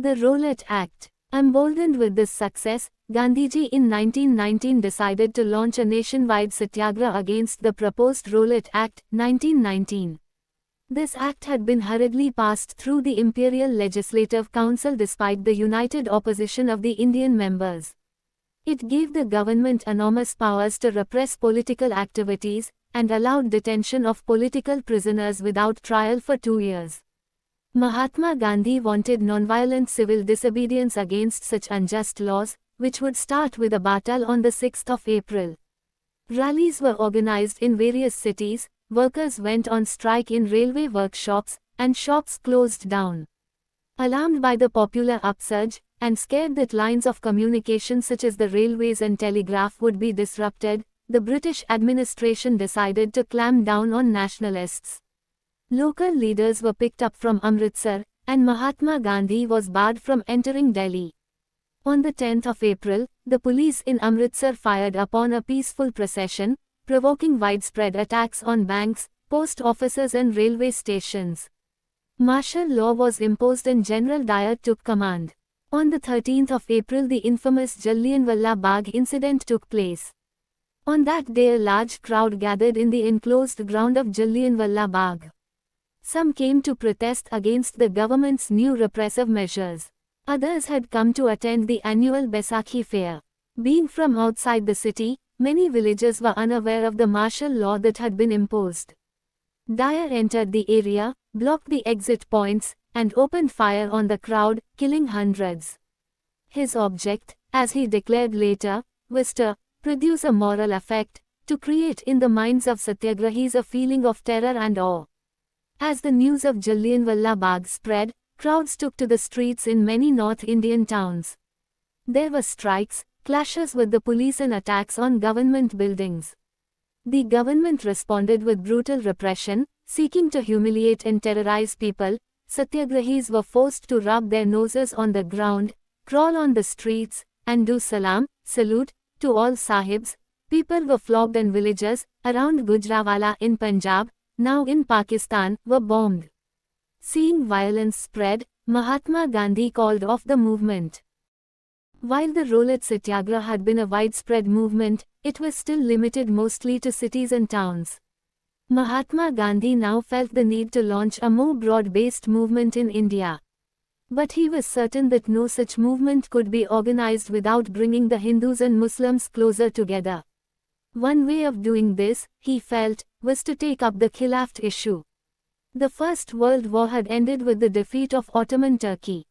The Rowlatt Act. Emboldened with this success, Gandhiji in 1919 decided to launch a nationwide satyagraha against the proposed Rowlatt Act, 1919. This act had been hurriedly passed through the Imperial Legislative Council despite the united opposition of the Indian members. It gave the government enormous powers to repress political activities, and allowed detention of political prisoners without trial for 2 years. Mahatma Gandhi wanted nonviolent civil disobedience against such unjust laws, which would start with a batal on the 6th of April. Rallies were organized in various cities, workers went on strike in railway workshops, and shops closed down. Alarmed by the popular upsurge, and scared that lines of communication such as the railways and telegraph would be disrupted, the British administration decided to clamp down on nationalists. Local leaders were picked up from Amritsar, and Mahatma Gandhi was barred from entering Delhi. On the 10th of April, the police in Amritsar fired upon a peaceful procession, provoking widespread attacks on banks, post offices and railway stations. Martial law was imposed and General Dyer took command. On the 13th of April the infamous Jallianwala Bagh incident took place. On that day a large crowd gathered in the enclosed ground of Jallianwala Bagh. Some came to protest against the government's new repressive measures. Others had come to attend the annual Baisakhi fair. Being from outside the city, many villagers were unaware of the martial law that had been imposed. Dyer entered the area, blocked the exit points, and opened fire on the crowd, killing hundreds. His object, as he declared later, was to produce a moral effect, to create in the minds of satyagrahis a feeling of terror and awe. As the news of Jallianwala Bagh spread, crowds took to the streets in many North Indian towns. There were strikes, clashes with the police and attacks on government buildings. The government responded with brutal repression, seeking to humiliate and terrorize people. Satyagrahis were forced to rub their noses on the ground, crawl on the streets, and do salam, salute, to all sahibs. People were flogged and villages, around Gujranwala in Punjab, now in Pakistan, were bombed. Seeing violence spread, Mahatma Gandhi called off the movement. While the Rowlatt Satyagraha had been a widespread movement, it was still limited mostly to cities and towns. Mahatma Gandhi now felt the need to launch a more broad-based movement in India. But he was certain that no such movement could be organized without bringing the Hindus and Muslims closer together. One way of doing this, he felt, was to take up the Khilafat issue. The First World War had ended with the defeat of Ottoman Turkey.